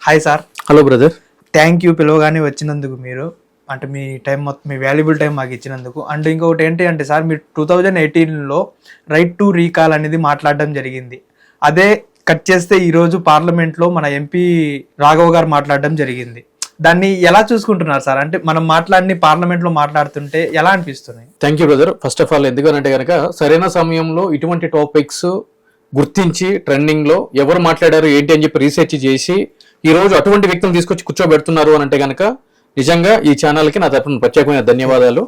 Hi sir. Hello brother. Thank you పిలవగానే వచ్చినందుకు. మీరు అంటే మీ టైం మొత్తం, మీ వాల్యుబుల్ టైం మాకు ఇచ్చినందుకు. అండ్ ఇంకొకటి ఏంటి అంటే సార్, మీరు 2018లో రైట్ టు రీకాల్ అనేది మాట్లాడడం జరిగింది. అదే కట్ చేస్తే ఈరోజు పార్లమెంట్లో మన ఎంపీ రాఘవ్ గారు మాట్లాడడం జరిగింది. దాన్ని ఎలా చూసుకుంటున్నారు సార్? అంటే మనం మాట్లాడిని పార్లమెంట్లో మాట్లాడుతుంటే ఎలా అనిపిస్తున్నాయి? Thank you brother. First of all ఎందుకంటే కనుక సరైన సమయంలో ఇటువంటి టాపిక్స్ గుర్తించి ట్రెండింగ్ లో ఎవరు మాట్లాడారు ఏంటి అని చెప్పి రీసెర్చ్ చేసి ఈ రోజు అటువంటి వ్యక్తులను తీసుకొచ్చి కూర్చోబెడుతున్నారు అని అంటే కనుక నిజంగా ఈ ఛానల్ కి నా తరపున ప్రత్యేకమైన ధన్యవాదాలు.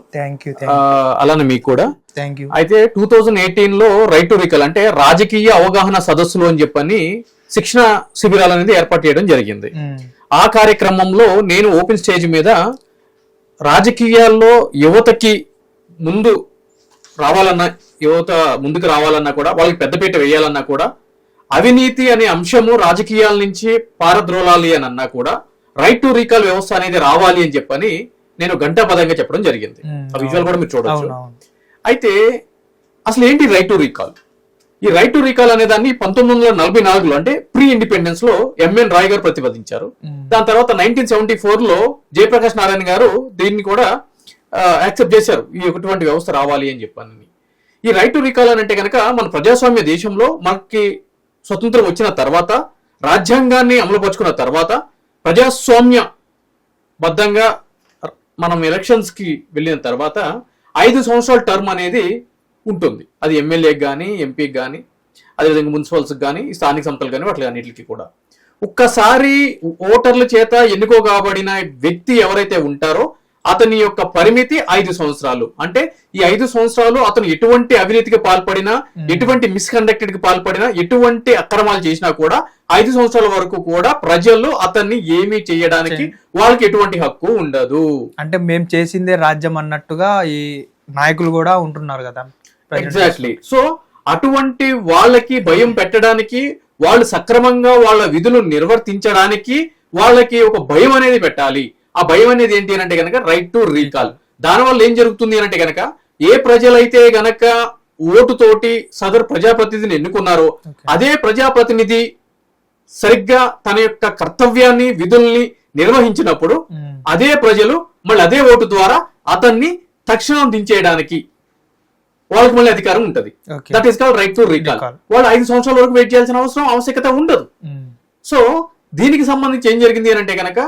అలానే మీకు కూడా థ్యాంక్ యూ. అయితే 2018లో రైట్ టు రీకాల్ అంటే రాజకీయ అవగాహన సదస్సులు అని చెప్పని శిక్షణ శిబిరాలు అనేది ఏర్పాటు చేయడం జరిగింది. ఆ కార్యక్రమంలో నేను ఓపెన్ స్టేజ్ మీద రాజకీయాల్లో యువతకి ముందు రావాలన్నా, యువత ముందుకు రావాలన్నా కూడా, వాళ్ళకి పెద్దపీట వేయాలన్నా కూడా, అవినీతి అనే అంశము రాజకీయాల నుంచి పారద్రోలాలి అని అన్నా కూడా రైట్ టు రీకాల్ వ్యవస్థ అనేది రావాలి అని చెప్పని నేను గంటాపదంగా చెప్పడం జరిగింది. ఆ విజువల్ కూడా మీరు చూడొచ్చు. అయితే అసలు ఏంటి రైట్ టు రీకాల్? ఈ రైట్ టు రీకాల్ అనే దాన్ని 1944లో అంటే ప్రీ ఇండిపెండెన్స్ లో ఎంఎన్ రాయ్ గారు ప్రతిపాదించారు. దాని తర్వాత 1974లో జయప్రకాష్ నారాయణ గారు దీన్ని కూడా యాక్సెప్ట్ చేశారు, ఈ ఇటువంటి వ్యవస్థ రావాలి అని చెప్పని. ఈ రైట్ టు రీకాల్ అని అంటే కనుక మన ప్రజాస్వామ్య దేశంలో మనకి స్వతంత్రం వచ్చిన తర్వాత, రాజ్యాంగాన్ని అమలుపరుచుకున్న తర్వాత, ప్రజాస్వామ్య బద్ధంగా మనం ఎలక్షన్స్ కి వెళ్ళిన తర్వాత 5 సంవత్సరాల టర్మ్ అనేది ఉంటుంది. అది ఎమ్మెల్యేకి కానీ, ఎంపీకి కానీ, అదేవిధంగా మున్సిపల్స్కి కానీ, స్థానిక సంస్థలు కానీ, వాటి అన్నిటికీ కూడా ఒక్కసారి ఓటర్ల చేత ఎన్నుకోబడిన వ్యక్తి ఎవరైతే ఉంటారో అతని యొక్క పరిమితి 5 సంవత్సరాలు. అంటే ఈ 5 సంవత్సరాలు అతను ఎటువంటి అవినీతికి పాల్పడినా, ఎటువంటి మిస్కండక్టెడ్ కి పాల్పడినా, ఎటువంటి అక్రమాలు చేసినా కూడా 5 సంవత్సరాల వరకు కూడా ప్రజలు అతన్ని ఏమీ చేయడానికి వాళ్ళకి ఎటువంటి హక్కు ఉండదు. అంటే మేము చేసిందే రాజ్యం అన్నట్టుగా ఈ నాయకులు కూడా ఉంటున్నారు కదా. ఎగ్జాక్ట్లీ. సో అటువంటి వాళ్ళకి భయం పెట్టడానికి, వాళ్ళు సక్రమంగా వాళ్ళ విధులు నిర్వర్తించడానికి వాళ్ళకి ఒక భయం అనేది పెట్టాలి. ఆ భయం అనేది ఏంటి అంటే గనక రైట్ టు రీకాల్. దానివల్ల ఏం జరుగుతుంది అంటే గనక ఏ ప్రజలైతే గనక ఓటుతోటి సదరు ప్రజాప్రతినిధిని ఎన్నుకున్నారో అదే ప్రజాప్రతినిధి సరిగ్గా తన యొక్క కర్తవ్యాన్ని, విధుల్ని నిర్వహించినప్పుడు అదే ప్రజలు మళ్ళీ అదే ఓటు ద్వారా అతన్ని తక్షణం దించేయడానికి వాళ్ళకి మళ్ళీ అధికారం ఉంటది. That is called right to recall. వాళ్ళు 5 సంవత్సరాల వరకు వెయిట్ చేయాల్సిన ఆవశ్యకత ఉండదు. సో దీనికి సంబంధించి ఏం జరిగింది అని అంటే కనుక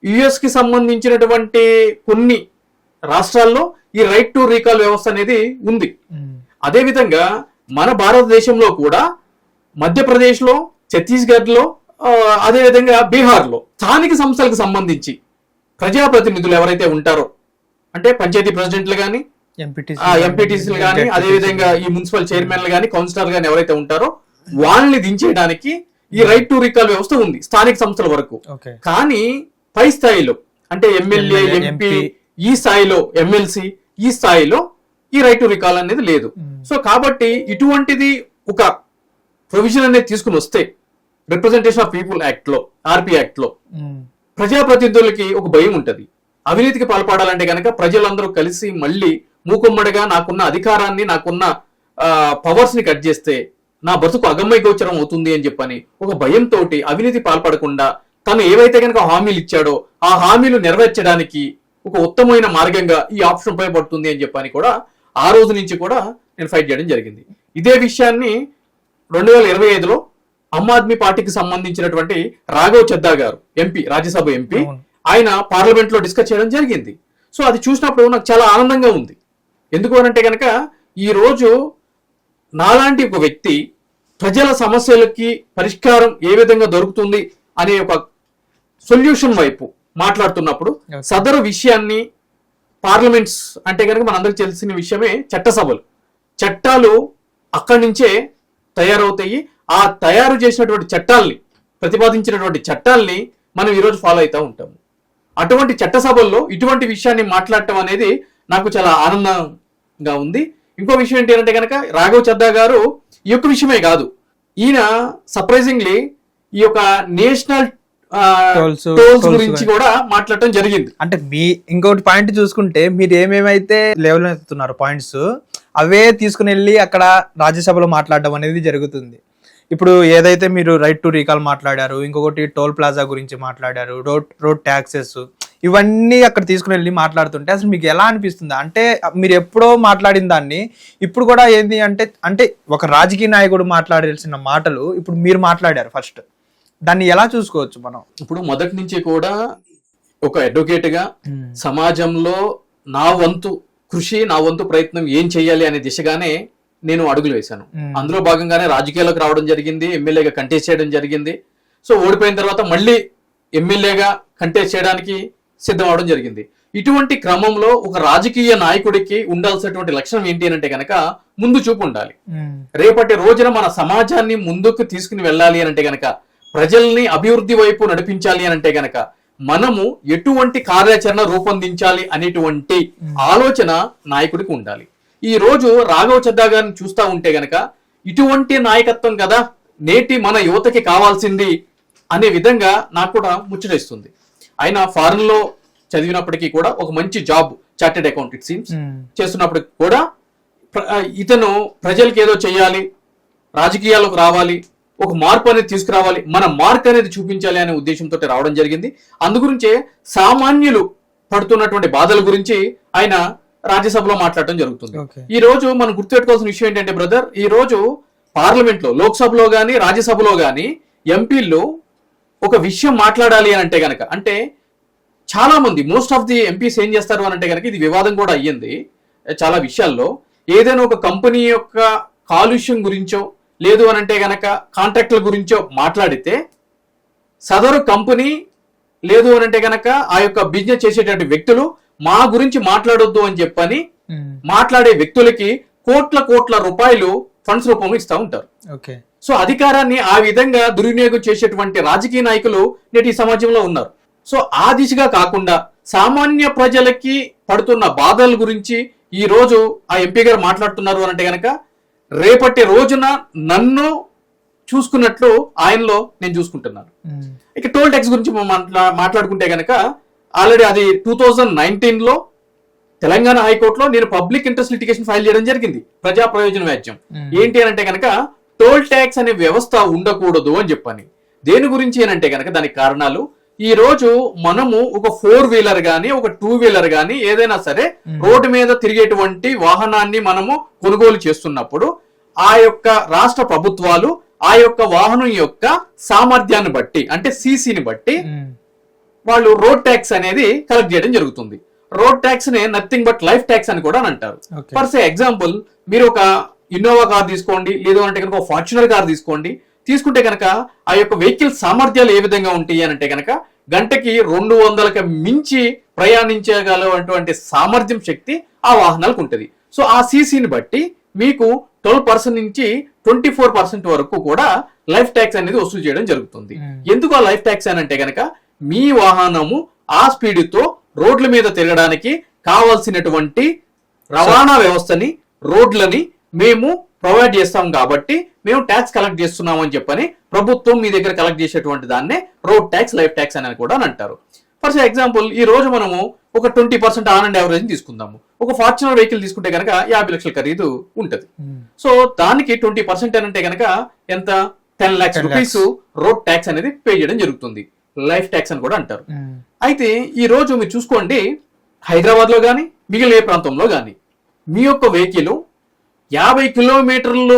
యుఎస్ కి సంబంధించినటువంటి కొన్ని రాష్ట్రాల్లో ఈ రైట్ టు రీకాల్ వ్యవస్థ అనేది ఉంది. అదే విధంగా మన భారతదేశంలో కూడా మధ్యప్రదేశ్ లో, ఛత్తీస్గఢ్ లో, అదే విధంగా బీహార్ లో స్థానిక సంస్థలకు సంబంధించి ప్రజాప్రతినిధులు ఎవరైతే ఉంటారో, అంటే పంచాయతీ ప్రెసిడెంట్లు గానీ, ఎంపీటీసీలు గానీ, అదే విధంగా ఈ మున్సిపల్ చైర్మన్లు గానీ, కౌన్సిలర్ గానీ ఎవరైతే ఉంటారో వాళ్ళని దించేయడానికి ఈ రైట్ టు రీకాల్ వ్యవస్థ ఉంది స్థానిక సంస్థల వరకు. కానీ పై స్థాయిలో అంటే ఎమ్మెల్యే, ఎంపీ, ఈ స్థాయిలో ఎమ్మెల్సీ, ఈ స్థాయిలో ఈ రైట్ టు రీకాల్ అనేది లేదు. సో కాబట్టి ఇటువంటిది ఒక ప్రొవిజన్ అనేది తీసుకుని వస్తే రిప్రజెంటేషన్ ఆఫ్ పీపుల్ యాక్ట్ లో, ఆర్పీ యాక్ట్ లో ప్రజాప్రతినిధులకి ఒక భయం ఉంటది. అవినీతికి పాల్పడాలంటే కనుక ప్రజలందరూ కలిసి మళ్ళీ మూకుమ్మడిగా నాకున్న అధికారాన్ని, నాకున్న పవర్స్ ని కట్ చేస్తే నా బతుకు అగమ్య గోచరం అవుతుంది అని చెప్పని ఒక భయంతో అవినీతి పాల్పడకుండా తను ఏవైతే కనుక హామీలు ఇచ్చాడో ఆ హామీలు నెరవేర్చడానికి ఒక ఉత్తమమైన మార్గంగా ఈ ఆప్షన్ ఉపయోగపడుతుంది అని చెప్పని కూడా ఆ రోజు నుంచి కూడా నేను ఫైట్ చేయడం జరిగింది. ఇదే విషయాన్ని 2025లో ఆమ్ ఆద్మీ పార్టీకి సంబంధించినటువంటి రాఘవ్ చద్దా గారు, ఎంపీ, రాజ్యసభ ఎంపీ, ఆయన పార్లమెంట్ లో డిస్కస్ చేయడం జరిగింది. సో అది చూసినప్పుడు నాకు చాలా ఆనందంగా ఉంది. ఎందుకు అంటే కనుక ఈ రోజు నాలాంటి ఒక వ్యక్తి ప్రజల సమస్యలకి పరిష్కారం ఏ విధంగా దొరుకుతుంది అనే ఒక సొల్యూషన్ వైపు మాట్లాడుతున్నప్పుడు సదరు విషయాన్ని పార్లమెంట్స్ అంటే కనుక మనందరికి తెలిసిన విషయమే చట్టసభలు, చట్టాలు అక్కడి నుంచే తయారవుతాయి. ఆ తయారు చేసినటువంటి చట్టాల్ని, ప్రతిపాదించినటువంటి చట్టాల్ని మనం ఈరోజు ఫాలో అవుతూ ఉంటాము. అటువంటి చట్టసభల్లో ఇటువంటి విషయాన్ని మాట్లాడటం అనేది నాకు చాలా ఆనందంగా ఉంది. ఇంకో విషయం ఏంటి అంటే కనుక రాఘవ్ చద్దా గారు ఈ యొక్క విషయమే కాదు, ఈయన సర్ప్రైజింగ్లీ ఈ యొక్క నేషనల్ టోల్స్ గురించి కూడా మాట్లాడటం జరిగింది. అంటే మీ ఇంకోటి పాయింట్ చూసుకుంటే మీరు ఏమేమైతే లెవెల్ ఎత్తుతున్నారు పాయింట్స్, అవే తీసుకుని వెళ్ళి అక్కడ రాజ్యసభలో మాట్లాడడం అనేది జరుగుతుంది. ఇప్పుడు ఏదైతే మీరు రైట్ టు రీకాల్ మాట్లాడారు, ఇంకొకటి టోల్ ప్లాజా గురించి మాట్లాడారు, రోడ్ ట్యాక్సెస్, ఇవన్నీ అక్కడ తీసుకుని వెళ్ళి మాట్లాడుతుంటే అసలు మీకు ఎలా అనిపిస్తుంది? అంటే మీరు ఎప్పుడో మాట్లాడిన దాన్ని ఇప్పుడు కూడా ఏంది అంటే ఒక రాజకీయ నాయకుడు మాట్లాడాల్సిన మాటలు ఇప్పుడు మీరు మాట్లాడారు ఫస్ట్, దాన్ని ఎలా చూసుకోవచ్చు మనం? ఇప్పుడు మొదటి నుంచి కూడా ఒక అడ్వకేట్ గా సమాజంలో నా వంతు కృషి, నా వంతు ప్రయత్నం ఏం చేయాలి అనే దిశగానే నేను అడుగులు వేశాను. అందులో భాగంగానే రాజకీయాలకు రావడం జరిగింది, ఎమ్మెల్యేగా కంటెస్ట్ చేయడం జరిగింది. సో ఓడిపోయిన తర్వాత మళ్ళీ ఎమ్మెల్యేగా కంటెస్ట్ చేయడానికి సిద్ధం అవడం జరిగింది. ఇటువంటి క్రమంలో ఒక రాజకీయ నాయకుడికి ఉండాల్సినటువంటి లక్షణం ఏంటి అంటే గనక ముందు చూపు ఉండాలి. రేపటి రోజున మన సమాజాన్ని ముందుకు తీసుకుని వెళ్ళాలి అంటే గనక, ప్రజల్ని అభివృద్ధి వైపు నడిపించాలి అంటే గనక మనము ఎటువంటి కార్యాచరణ రూపొందించాలి అనేటువంటి ఆలోచన నాయకుడికి ఉండాలి. ఈ రోజు రాఘవ చద్దా గారిని చూస్తా ఉంటే గనక ఇటువంటి నాయకత్వం కదా నేటి మన యువతకి కావాల్సింది అనే విధంగా నాకు కూడా ముచ్చటిస్తుంది. ఆయన ఫారెన్ లో చదివినప్పటికీ కూడా ఒక మంచి job chartered accountant it seems చేస్తున్నప్పటికి కూడా ఇతను ప్రజలకి ఏదో చేయాలి, రాజకీయాలకు రావాలి, ఒక మార్పు అనేది తీసుకురావాలి, మన మార్క్ అనేది చూపించాలి అనే ఉద్దేశంతో రావడం జరిగింది. అందుగురించే సామాన్యులు పడుతున్నటువంటి బాధల గురించి ఆయన రాజ్యసభలో మాట్లాడటం జరుగుతుంది. ఈ రోజు మనం గుర్తుపెట్టుకోవాల్సిన విషయం ఏంటంటే బ్రదర్, ఈ రోజు పార్లమెంట్ లో, లోక్సభలో గాని రాజ్యసభలో గాని ఎంపీలు ఒక విషయం మాట్లాడాలి అని అంటే గనక, అంటే చాలా మంది మోస్ట్ ఆఫ్ ది ఎంపీస్ ఏం చేస్తారు అని అంటే గనక, ఇది వివాదం కూడా అయ్యింది చాలా విషయాల్లో, ఏదైనా ఒక కంపెనీ యొక్క కాలుష్యం గురించో లేదు అని అంటే గనక కాంట్రాక్టుల గురించో మాట్లాడితే సదరు కంపెనీ లేదు అని అంటే గనక ఆ యొక్క బిజినెస్ చేసేటువంటి వ్యక్తులు మా గురించి మాట్లాడొద్దు అని చెప్పని మాట్లాడే వ్యక్తులకి కోట్ల రూపాయలు ఫండ్స్ రూపంలో ఇస్తా ఉంటారు. సో అధికారాన్ని ఆ విధంగా దుర్వినియోగం చేసేటువంటి రాజకీయ నాయకులు నేటి సమాజంలో ఉన్నారు. సో ఆ దిశగా కాకుండా సామాన్య ప్రజలకి పడుతున్న బాధల గురించి ఈ రోజు ఆ ఎంపీ గారు మాట్లాడుతున్నారు అంటే గనక, రేపటి రోజున నన్ను చూసుకున్నట్లు ఆయనలో నేను చూసుకుంటున్నాను. ఇక టోల్ ట్యాక్స్ గురించి మాట్లాడుకుంటే గనక, ఆల్రెడీ అది 2019లో తెలంగాణ హైకోర్టులో నేను పబ్లిక్ ఇంట్రెస్ట్ లిటిగేషన్ ఫైల్ చేయడం జరిగింది, ప్రజా ప్రయోజన వ్యాజ్యం. ఏంటి అని అంటే గనక, టోల్ ట్యాక్స్ అనే వ్యవస్థ ఉండకూడదు అని చెప్పని. దేని గురించి అని అంటే గనక దానికి కారణాలు, ఈ రోజు మనము ఒక 4-వీలర్ గాని ఒక 2-వీలర్ గాని ఏదైనా సరే రోడ్డు మీద తిరిగేటువంటి వాహనాన్ని మనము కొనుగోలు చేస్తున్నప్పుడు ఆ యొక్క రాష్ట్ర ప్రభుత్వాలు ఆ యొక్క వాహనం యొక్క సామర్థ్యాన్ని బట్టి, అంటే సీసీని బట్టి వాళ్ళు రోడ్ ట్యాక్స్ అనేది కలెక్ట్ చేయడం జరుగుతుంది. రోడ్ ట్యాక్స్ నే నథింగ్ బట్ లైఫ్ ట్యాక్స్ అని కూడా అంటారు. ఫర్ సే ఎగ్జాంపుల్, మీరు ఒక ఇన్నోవా కార్ తీసుకోండి, లేదు అంటే కనుక ఒక ఫార్చునర్ కార్ తీసుకోండి. తీసుకుంటే కనుక ఆ యొక్క వెహికల్ సామర్థ్యాలు ఏ విధంగా ఉంటాయి అని అంటే కనుక, గంటకి 200కి మించి ప్రయాణించగలటువంటి సామర్థ్యం శక్తి ఆ వాహనాలకు ఉంటుంది. సో ఆ సీసీని బట్టి మీకు 12% నుంచి 24% వరకు కూడా లైఫ్ ట్యాక్స్ అనేది వసూలు చేయడం జరుగుతుంది. ఎందుకు ఆ లైఫ్ ట్యాక్స్ అని అంటే కనుక, మీ వాహనము ఆ స్పీడ్తో రోడ్ల మీద తిరగడానికి కావాల్సినటువంటి రవాణా వ్యవస్థని, రోడ్లని మేము ప్రొవైడ్ చేస్తాం కాబట్టి మేము ట్యాక్స్ కలెక్ట్ చేస్తున్నాం అని చెప్పని ప్రభుత్వం మీ దగ్గర కలెక్ట్ చేసేటువంటి దాన్నే రోడ్ ట్యాక్స్, లైఫ్ ట్యాక్స్ అని కూడా అంటారు. ఫర్ ఎగ్జాంపుల్, ఈ రోజు మనము ఒక 20% ఆన్ అండ్ యావరేజ్ తీసుకుందాము. ఒక ఫార్చునర్ వెహికల్ తీసుకుంటే కనుక 50 లక్షల ఖరీదు ఉంటుంది. సో దానికి 20% అంటే కనుక ఎంత, 10 lakhs రూపీస్ రోడ్ ట్యాక్స్ అనేది పే చేయడం జరుగుతుంది. లైఫ్ ట్యాక్స్ అని కూడా అంటారు. అయితే ఈ రోజు మీరు చూసుకోండి, హైదరాబాద్ లో గానీ మిగిలిన ఏ ప్రాంతంలో గానీ మీ యొక్క వెహికల్ 50 కిలోమీటర్లు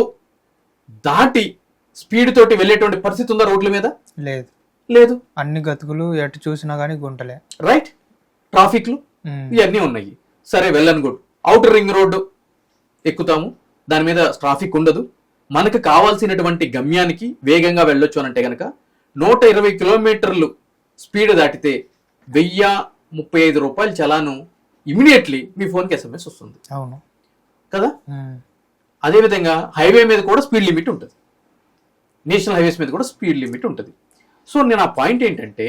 దాటి స్పీడ్ తోటి వెళ్ళేటువంటి పరిస్థితి ఉందా రోడ్ల మీద? లేదు. అన్ని గతుకులు ఎటు చూసినా గానీ గుంటలే, రైట్? ట్రాఫిక్లు ఇవన్నీ ఉన్నాయి. సరే, వెళ్ళను గుడ్, అవుటర్ రింగ్ రోడ్డు ఎక్కుతాము, దాని మీద ట్రాఫిక్ ఉండదు. మనకు కావాల్సినటువంటి గమ్యానికి వేగంగా వెళ్ళొచ్చు అనంటే కనుక 120 కిలోమీటర్లు స్పీడ్ దాటితే 1035 రూపాయలు చలాను ఇమీడియట్లీ మీ ఫోన్కి SMS వస్తుంది. అవును కదా? అదేవిధంగా హైవే మీద కూడా స్పీడ్ లిమిట్ ఉంటుంది, నేషనల్ హైవేస్ మీద కూడా స్పీడ్ లిమిట్ ఉంటుంది. సో నేను ఆ పాయింట్ ఏంటంటే,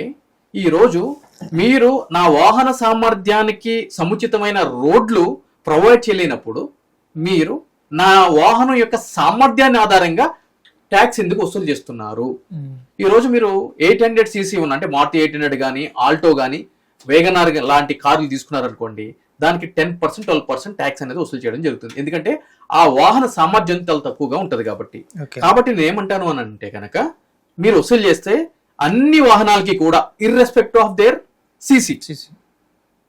ఈరోజు మీరు నా వాహన సామర్థ్యానికి సముచితమైన రోడ్లు ప్రొవైడ్ చేయలేనప్పుడు మీరు నా వాహనం యొక్క సామర్థ్యాన్ని ఆధారంగా ట్యాక్స్ ఎందుకు వసూలు చేస్తున్నారు? ఈ రోజు మీరు 800cc ఉన్న, అంటే మారుతి 800 కానీ ఆల్టో కానీ వేగనార్ లాంటి కార్లు తీసుకున్నారనుకోండి, దానికి 10% 12% ట్యాక్స్ అనేది వసూలు చేయడం జరుగుతుంది. ఎందుకంటే ఆ వాహన సామర్థ్యం చాలా తక్కువగా ఉంటది కాబట్టి. కాబట్టి నేను ఏమంటాను అని అంటే కనుక మీరు వసూలు చేస్తే అన్ని వాహనాలకి కూడా ఇర్రెస్పెక్టివ్ ఆఫ్ దేర్ సిసి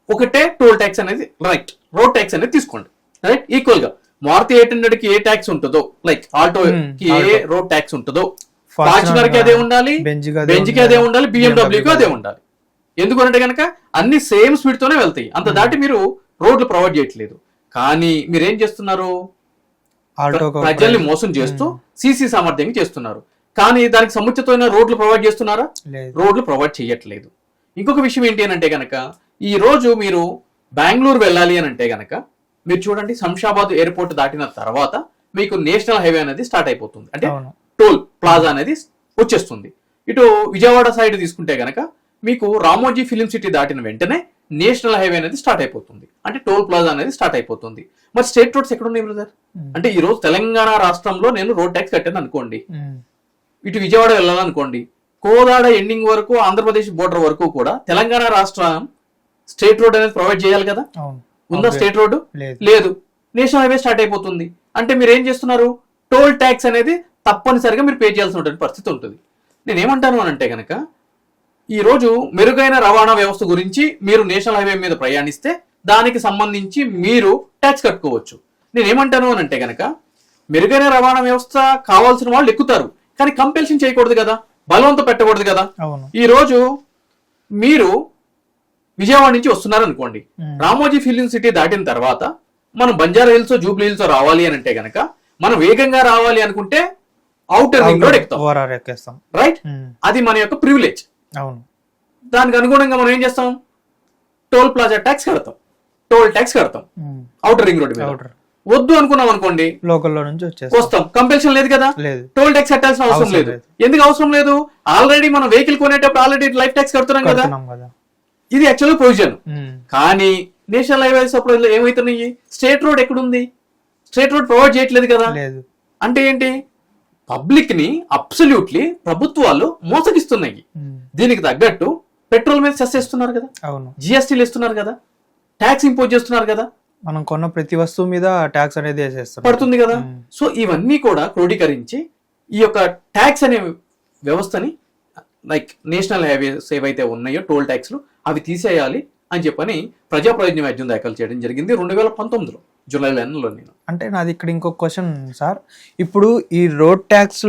ఒకటే టోల్ ట్యాక్స్ అనేది రైట్, రోడ్ ట్యాక్స్ అనేది తీసుకోండి రైట్. ఈక్వల్ గా మారుతి 800 కి ఏ ట్యాక్స్ ఉంటుందో, లైక్ ఆల్టో కి ఏ రోడ్ ట్యాక్స్ ఉంటుందో, ఫార్చునర్ కి అదే ఉండాలి, బెంజ్ కి అదే ఉండాలి, BMW కి అదే ఉండాలి. ఎందుకంటే కనుక అన్ని సేమ్ స్పీడ్ తోనే వెళ్తాయి. అంత దాటి మీరు రోడ్లు ప్రొవైడ్ చేయట్లేదు. కానీ మీరేం చేస్తున్నారు, ప్రజల్ని మోసం చేస్తూ సీసీ సామర్థ్యం చేస్తున్నారు. కానీ దానికి సముచితమైన రోడ్లు ప్రొవైడ్ చేస్తున్నారా? రోడ్లు ప్రొవైడ్ చేయట్లేదు. ఇంకొక విషయం ఏంటి అని అంటే కనుక ఈ రోజు మీరు బెంగళూరు వెళ్ళాలి అని అంటే గనక మీరు చూడండి, శంషాబాద్ ఎయిర్పోర్ట్ దాటిన తర్వాత మీకు నేషనల్ హైవే అనేది స్టార్ట్ అయిపోతుంది. అంటే టోల్ ప్లాజా అనేది వచ్చేస్తుంది. ఇటు విజయవాడ సైడ్ తీసుకుంటే గనక మీకు రామోజీ ఫిలిం సిటీ దాటిన వెంటనే నేషనల్ హైవే అనేది స్టార్ట్ అయిపోతుంది. అంటే టోల్ ప్లాజా అనేది స్టార్ట్ అయిపోతుంది. మరి స్టేట్ రోడ్స్ ఎక్కడ ఉన్నాయి బ్రదర్? అంటే ఈ రోజు తెలంగాణ రాష్ట్రంలో నేను రోడ్ ట్యాక్స్ కట్టాను అనుకోండి, ఇటు విజయవాడ వెళ్ళాలనుకోండి, కోదాడ ఎండింగ్ వరకు ఆంధ్రప్రదేశ్ బోర్డర్ వరకు కూడా తెలంగాణ రాష్ట్రం స్టేట్ రోడ్ అనేది ప్రొవైడ్ చేయాలి కదా. ఉందా స్టేట్ రోడ్డు? లేదు. నేషనల్ హైవే స్టార్ట్ అయిపోతుంది. అంటే మీరు ఏం చేస్తున్నారు, టోల్ ట్యాక్స్ అనేది తప్పనిసరిగా మీరు పే చేయాల్సిన పరిస్థితి ఉంటుంది. నేనేమంటాను అని అంటే కనుక ఈ రోజు మెరుగైన రవాణా వ్యవస్థ గురించి మీరు నేషనల్ హైవే మీద ప్రయాణిస్తే దానికి సంబంధించి మీరు ట్యాక్స్ కట్టుకోవచ్చు. నేనేమంటాను అని అంటే కనుక మెరుగైన రవాణా వ్యవస్థ కావాల్సిన వాళ్ళు ఎక్కుతారు, కానీ కంపెల్షన్ చేయకూడదు కదా, బలవంతం పెట్టకూడదు కదా. ఈ రోజు మీరు విజయవాడ నుంచి వస్తున్నారు అనుకోండి, రామోజీ ఫిలిం సిటీ దాటిన తర్వాత మనం బంజారా హిల్స్ జూబ్లీ హిల్స్ రావాలి అని అంటే గనక మనం వేగంగా రావాలి అనుకుంటే ఔటర్ రింగ్ రోడ్ ఎక్కుతాం రైట్. అది మన యొక్క ప్రివిలేజ్. దానికి అనుగుణంగా మనం ఏం చేస్తాం, టోల్ ప్లాజా ట్యాక్స్ కడతాం, టోల్ ట్యాక్స్ కడతాం ఔటర్ రింగ్ రోడ్ మీద. వద్దు అనుకున్నాం అనుకోండి, లోకల్లో నుంచి వస్తాం, కంపెల్షన్ లేదు కదా, టోల్ ట్యాక్స్ కట్టాల్సిన అవసరం లేదు. ఎందుకు అవసరం లేదు, ఆల్రెడీ మనం వెహికల్ కొనేటప్పుడు ఆల్రెడీ లైఫ్ ట్యాక్స్ కడుతున్నాం కదా. ఇది యాక్చువల్ ప్రొవిజన్. కానీ నేషనల్ హైవేస్ అప్పుడు ఏమైతున్నాయి, స్టేట్ రోడ్ ఎక్కడుంది, స్టేట్ రోడ్ ప్రొవైడ్ చేయట్లేదు కదా. అంటే ఏంటి, పబ్లిక్ ని అబ్సల్యూట్లీ ప్రభుత్వాలు మోసగిస్తున్నాయి. దీనికి తగ్గట్టు పెట్రోల్ మీద సెస్ చేస్తున్నారు కదా, జిఎస్టీలు ఇస్తున్నారు కదా, ట్యాక్స్ ఇంపోజ్ చేస్తున్నారు కదా, మనం కొన్న ప్రతి వస్తువు మీద ట్యాక్స్ అనేది పడుతుంది కదా. సో ఇవన్నీ కూడా క్రోడీకరించి ఈ యొక్క ట్యాక్స్ అనే వ్యవస్థని లైక్ నేషనల్ హైవేస్ ఏవైతే ఉన్నాయో టోల్ ట్యాక్స్లు అవి తీసేయాలి అని చెప్పని ప్రజా ప్రయోజన వ్యాజ్యం దాఖలు చేయడం జరిగింది 2019లో జూలై 9లో. నేను అంటే నాది ఇక్కడ ఇంకొక క్వశ్చన్ సార్, ఇప్పుడు ఈ రోడ్ ట్యాక్స్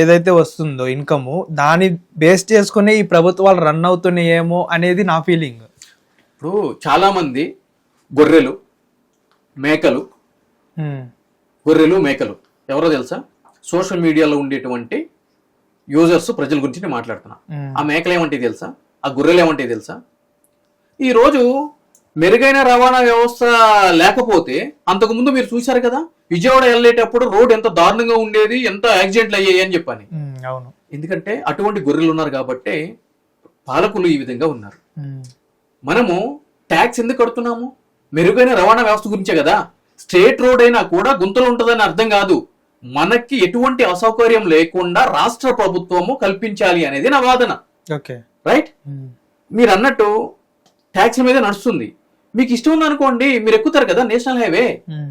ఏదైతే వస్తుందో ఇన్కమ్, దాన్ని బేస్ చేసుకునే ఈ ప్రభుత్వాలు రన్ అవుతున్నాయేమో అనేది నా ఫీలింగ్. ఇప్పుడు చాలా మంది గొర్రెలు మేకలు ఎవరో తెలుసా, సోషల్ మీడియాలో ఉండేటువంటి యూజర్స్ ప్రజల గురించి నేను మాట్లాడుతున్నా. ఆ మేకలు ఏమంటే తెలుసా, ఆ గొర్రెలు ఏమంటే తెలుసా, ఈ రోజు మెరుగైన రవాణా వ్యవస్థ లేకపోతే అంతకుముందు మీరు చూశారు కదా, విజయవాడ వెళ్ళేటప్పుడు రోడ్ ఎంత దారుణంగా ఉండేది, ఎంత యాక్సిడెంట్లు అయ్యాయి అని చెప్పని. ఎందుకంటే అటువంటి గొర్రెలు ఉన్నారు కాబట్టి పాలకులు ఈ విధంగా ఉన్నారు. మనము ట్యాక్స్ ఎందుకు కడుతున్నాము, మెరుగైన రవాణా వ్యవస్థ గురించే కదా. స్టేట్ రోడ్ అయినా కూడా గుంతలు ఉంటుందని అర్థం కాదు, మనకి ఎటువంటి అసౌకర్యం లేకుండా రాష్ట్ర ప్రభుత్వము కల్పించాలి అనేది నా వాదన. రైట్. మీరు అన్నట్టు ట్యాక్స్ మీద నడుస్తుంది, మీకు ఇష్టం ఉంది అనుకోండి మీరు ఎక్కుతారు కదా నేషనల్ హైవే,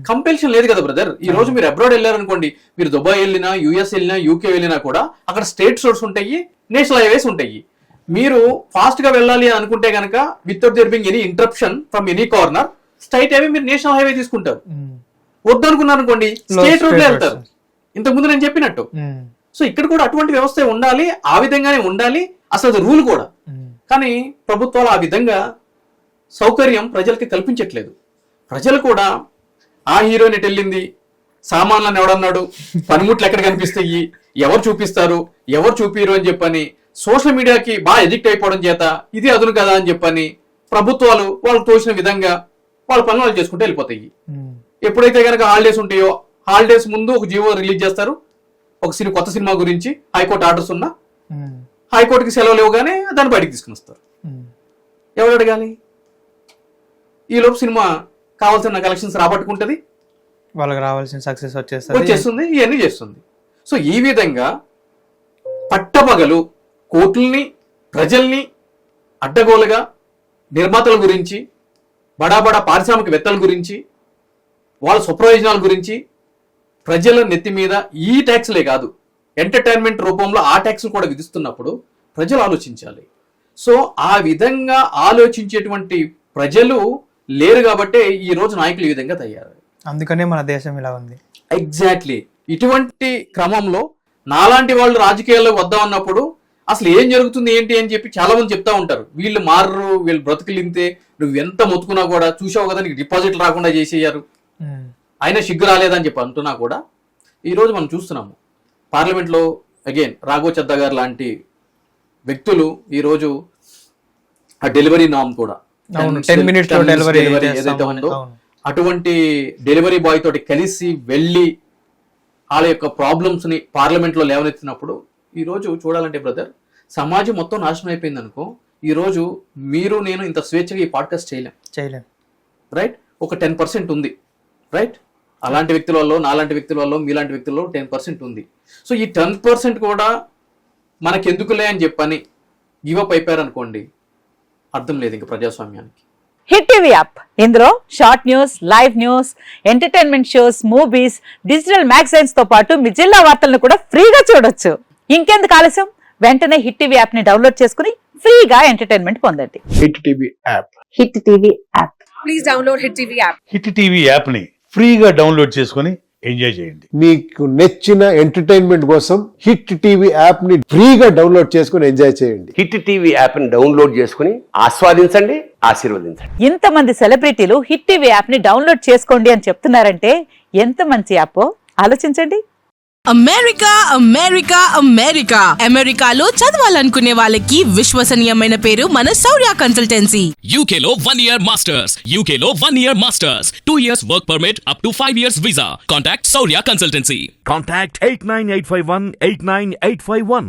కంపెల్షన్ లేదు కదా బ్రదర్. ఈ రోజు మీరు అబ్రాడ్ వెళ్ళారనుకోండి, మీరు దుబాయ్ వెళ్ళినా, యుఎస్ వెళ్ళినా, యూకే వెళ్ళినా కూడా అక్కడ స్టేట్ రోడ్స్ ఉంటాయి, నేషనల్ హైవేస్ ఉంటాయి. మీరు ఫాస్ట్ గా వెళ్ళాలి అనుకుంటే కనుక without there being any interruption from any corner straight highway మీరు నేషనల్ హైవే తీసుకుంటారు. వద్దు అనుకున్నారు అనుకోండి స్టేట్ రోడ్ లో వెళ్తారు. ఇంతకు ముందు నేను చెప్పినట్టు. సో ఇక్కడ కూడా అటువంటి వ్యవస్థ ఉండాలి, ఆ విధంగానే ఉండాలి, అసలు అది రూల్ కూడా. కానీ ప్రభుత్వాలు ఆ విధంగా సౌకర్యం ప్రజలకి కల్పించట్లేదు. ప్రజలు కూడా ఆ హీరోయిన్ ఎటు వెళ్ళింది, సామాన్లను ఎవడన్నాడు, పనిముట్లు ఎక్కడ కనిపిస్తాయి, ఎవరు చూపిస్తారు, ఎవరు చూపిరు అని చెప్పని సోషల్ మీడియాకి బాగా ఎడిక్ట్ అయిపోవడం చేత ఇది అదును కదా అని చెప్పని ప్రభుత్వాలు వాళ్ళకి తోచిన విధంగా వాళ్ళ పనులు వాళ్ళు చేసుకుంటూ వెళ్ళిపోతాయి. ఎప్పుడైతే కనుక హాలిడేస్ ఉంటాయో హాలిడేస్ ముందు ఒక జీవో రిలీజ్ చేస్తారు, ఒక కొత్త సినిమా గురించి హైకోర్టు ఆర్డర్స్ ఉన్నా హైకోర్టుకి సెలవులు ఇవ్వగానే దాన్ని బయటకు తీసుకుని వస్తారు. ఎవరు అడగాలి? ఈలోపు సినిమా కావాల్సిన కలెక్షన్స్ రాబట్టుకుంటుంది, వాళ్ళకి రావాల్సిన సక్సెస్ వచ్చేస్తుంది, ఇవన్నీ చేస్తుంది. సో ఈ విధంగా పట్టపగలు కోర్టుల్ని ప్రజల్ని అడ్డగోలుగా నిర్మాతల గురించి బడా పారిశ్రామికవేత్తల గురించి, వాళ్ళ స్వప్రయోజనాల గురించి ప్రజల నెత్తి మీద ఈ ట్యాక్స్లే కాదు, ఎంటర్టైన్మెంట్ రూపంలో ఆ ట్యాక్స్ కూడా విధిస్తున్నప్పుడు ప్రజలు ఆలోచించాలి. సో ఆ విధంగా ఆలోచించేటువంటి ప్రజలు లేరు కాబట్టే ఈ రోజు నాయకులు ఈ విధంగా తయారు. అందుకనే మన దేశం ఇలా ఉంది. ఎగ్జాక్ట్లీ. ఇటువంటి క్రమంలో నాలాంటి వాళ్ళు రాజకీయాల్లో వద్దామన్నప్పుడు అసలు ఏం జరుగుతుంది ఏంటి అని చెప్పి చాలా మంది చెప్తా ఉంటారు. వీళ్ళు మారరు, వీళ్ళు బ్రతుకులు ఇంతే, నువ్వు ఎంత మొత్తుకున్నా కూడా చూసావు కదా నీకు డిపాజిట్ రాకుండా చేసేయారు, అయినా సిగ్గు రాలేదని చెప్పి అంటున్నా కూడా ఈరోజు మనం చూస్తున్నాము పార్లమెంట్లో అగైన్ రాఘవ్ చద్దా గారు లాంటి వ్యక్తులు ఈరోజు ఆ డెలివరీ నామ్ కూడా 10 minutes లో డెలివరీ ఏదైతే ఉందో అటువంటి డెలివరీ బాయ్ తోటి కలిసి వెళ్ళి వాళ్ళ యొక్క ప్రాబ్లమ్స్ ని పార్లమెంట్ లో లేవనెత్తినప్పుడు ఈ రోజు చూడాలంటే బ్రదర్ సమాజం మొత్తం నాశనం అయిపోయింది అనుకో, ఈ రోజు మీరు నేను ఇంత స్వేచ్ఛగా ఈ పాడ్కాస్ట్ చేయలేం. రైట్? ఒక 10% ఉంది. రైట్? అలాంటి వ్యక్తుల వల్ల, నాలాంటి వ్యక్తుల వల్ల, మీలాంటి వ్యక్తుల్లో 10% ఉంది. సో ఈ 10% కూడా మనకెందుకులే అని చెప్పని గివప్ అయిపోయారనుకోండి, అర్థం లేదు ఇంకా ప్రజాస్వామ్యానికి. హిట్ టీవీ యాప్, ఇందులో short news, live news, entertainment shows, movies, digital magazines తో పాటు మీ జిల్లా వార్తలను కూడా ఫ్రీగా చూడొచ్చు. ఇంకెందుకు ఆలస్యం, వెంటనే హిట్ టీవీ యాప్ ని డౌన్లోడ్ చేసుకుని ఫ్రీగా ఎంటర్టైన్మెంట్ పొందండి. Hit TV app. Hit TV app. Please download hit TV app. Hit TV app ని ఫ్రీగా డౌన్లోడ్ చేసుకొని ఎంజాయ్ చేయండి. మీకు నచ్చిన ఎంటర్టైన్మెంట్ కోసం హిట్ టీవీ యాప్ ని ఫ్రీగా డౌన్లోడ్ చేసుకొని ఎంజాయ్ చేయండి. హిట్ టీవీ యాప్ ని డౌన్లోడ్ చేసుకుని ఆస్వాదించండి, ఆశీర్వదించండి. ఇంతమంది సెలబ్రిటీలు హిట్ టీవీ యాప్ ని డౌన్లోడ్ చేసుకోండి అని చెప్తున్నారంటే ఎంత మంచి యాప్ ఆలోచించండి. అమెరికాలో చదవాలనుకునే వాళ్ళకి విశ్వసనీయమైన పేరు మన శౌర్య కన్సల్టెన్సీ. UK లో 1 year masters. UK లో 1 year masters. 2 years work permit up to 5 years visa. Contact Saurya Consultancy. Contact 89851 89851.